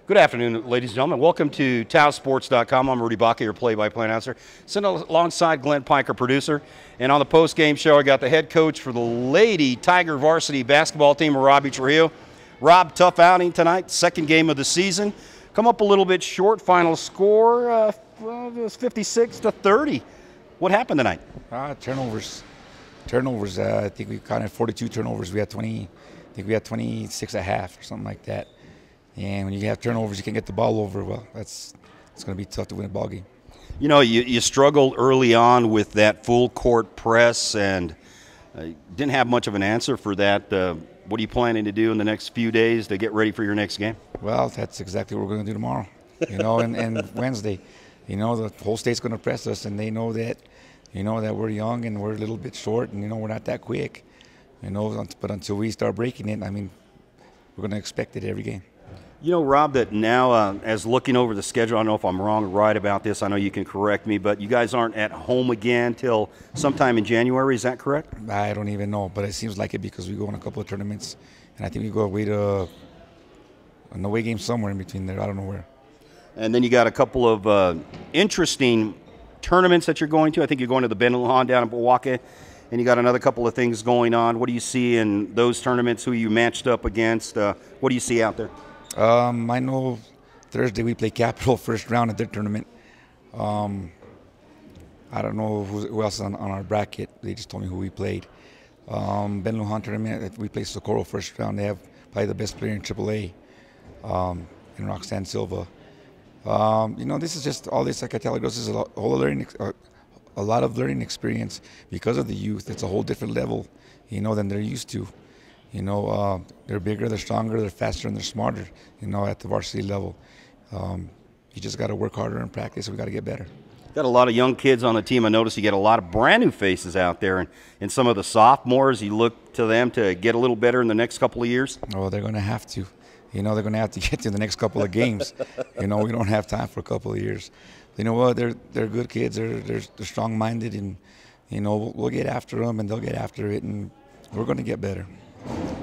Good afternoon, ladies and gentlemen. Welcome to TauSports.com. I'm Rudy Baca, your play-by-play announcer. Sitting alongside Glenn Piker, producer. And on the post-game show, I got the head coach for the Lady Tiger varsity basketball team, Robbie Trujillo. Rob, tough outing tonight, second game of the season. Come up a little bit short. Final score, it was 56-30. What happened tonight? Turnovers. I think we counted 42 turnovers. We had 20. I think we had 26 at half or something like that. And when you have turnovers, you can't get the ball over. Well, it's going to be tough to win a ball game. You know, you struggled early on with that full court press and didn't have much of an answer for that. What are you planning to do in the next few days to get ready for your next game? Well, that's exactly what we're going to do tomorrow. You know, and Wednesday. You know, the whole state's going to press us, and they know that. You know that we're young and we're a little bit short, and you know we're not that quick. You know, but until we start breaking it, I mean, we're going to expect it every game. You know, Rob, that now as looking over the schedule, I don't know if I'm wrong or right about this. I know you can correct me, but you guys aren't at home again till sometime in January. Is that correct? I don't even know, but it seems like it because we go on a couple of tournaments, and I think we go away to an away game somewhere in between there. I don't know where. And then you got a couple of interesting tournaments that you're going to. I think you're going to the Ben Lujan down in Milwaukee, and you got another couple of things going on. What do you see in those tournaments? Who you matched up against? What do you see out there? I know Thursday we play Capital first round at their tournament. I don't know who else on our bracket. They just told me who we played. Ben Lujan tournament, we play Socorro first round. They have probably the best player in AAA, in Roxanne Silva. You know, this is just all this, like I tell you, this is a lot of learning experience because of the youth. It's a whole different level, you know, than they're used to. You know, they're bigger, they're stronger, they're faster, and they're smarter, you know, at the varsity level. You just got to work harder and practice. We got to get better. Got a lot of young kids on the team. I noticed you get a lot of brand new faces out there. And some of the sophomores, you look to them to get a little better in the next couple of years? Oh, they're going to have to. You know, they're going to have to get to the next couple of games. You know, we don't have time for a couple of years. But you know what? They're good kids. They're strong-minded, and, you know, we'll get after them, and they'll get after it, and we're going to get better.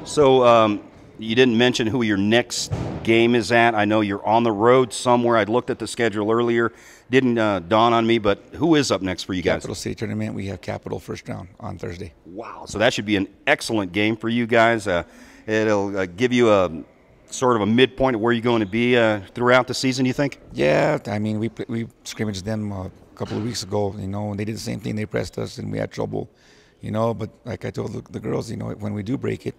So you didn't mention who your next game is at. I know you're on the road somewhere. I looked at the schedule earlier. Didn't dawn on me, but who is up next for you guys? Capital City Tournament. We have Capital first round on Thursday. Wow. So that should be an excellent game for you guys. It'll give you a sort of a midpoint of where you're going to be throughout the season, you think? Yeah. I mean, we scrimmaged them a couple of weeks ago, you know, and they did the same thing. They pressed us, and we had trouble. You know, but like I told the girls, you know, when we do break it,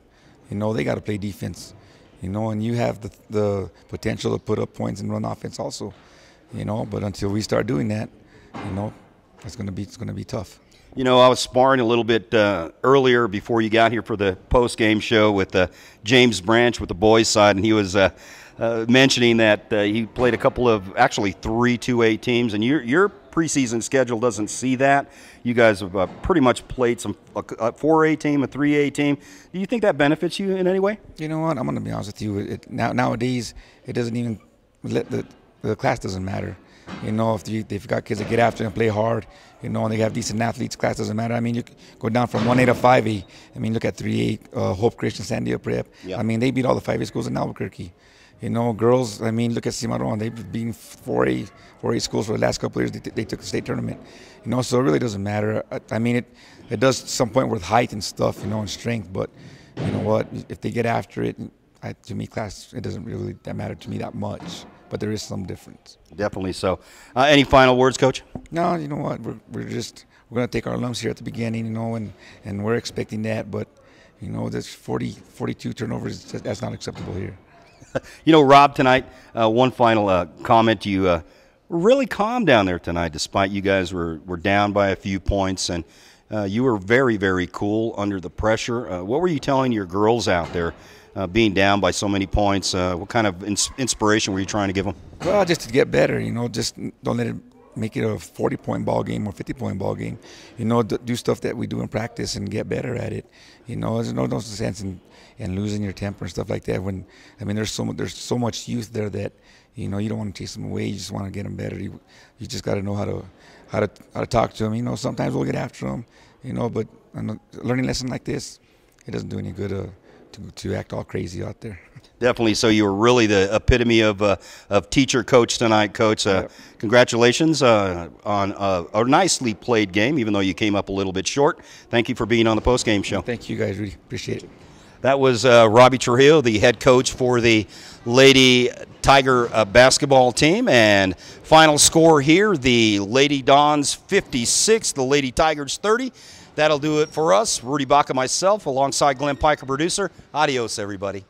you know, they got to play defense, you know, and you have the potential to put up points and run offense also, you know. But until we start doing that, you know, it's going to be tough. You know, I was sparring a little bit earlier before you got here for the post-game show with James Branch with the boys' side, and he was mentioning that he played a couple of, actually 3 2A teams, and your preseason schedule doesn't see that. You guys have pretty much played a 4A team, a 3A team. Do you think that benefits you in any way? You know what? I'm going to be honest with you. Nowadays, it doesn't even the class doesn't matter. You know, if you've got kids that get after and play hard, you know, and they have decent athletes, class doesn't matter. I mean, you go down from 1A to 5A. I mean, look at 3A, Hope Christian, Sandia Prep. Yep. I mean, they beat all the 5A schools in Albuquerque. You know, girls, I mean, look at Cimarron. They've been 4A schools for the last couple of years. They took the state tournament. You know, so it really doesn't matter. I mean, it does some point with height and stuff, you know, and strength. But you know what? If they get after it, to me, class, it doesn't really matter to me that much. But there is some difference. Definitely so. Any final words, Coach? No, you know what? We're going to take our lumps here at the beginning, you know, and we're expecting that. But, you know, there's 42 turnovers. That's not acceptable here. You know, Rob, tonight, one final comment. You were really calm down there tonight, despite you guys were down by a few points, and you were very, very cool under the pressure. What were you telling your girls out there, being down by so many points? What kind of inspiration were you trying to give them? Well, just to get better, you know, just don't let it make it a 40-point ball game or 50-point ball game. You know, do stuff that we do in practice and get better at it. You know, there's no sense in losing your temper and stuff like that. When I mean, there's so much youth there that, you know, you don't want to chase them away. You just want to get them better. You just got to know how to talk to them. You know, sometimes we'll get after them. You know, but a learning lesson like this, it doesn't do any good to act all crazy out there. Definitely. So you were really the epitome of teacher coach tonight, Coach. Congratulations on a nicely played game, even though you came up a little bit short. Thank you for being on the post-game show. Thank you guys. Really appreciate it. That was Robbie Trujillo, the head coach for the Lady Tiger basketball team. And final score here, the Lady Dons 56, the Lady Tigers 30. That'll do it for us. Rudy Baca, myself, alongside Glenn Piker, producer. Adios, everybody.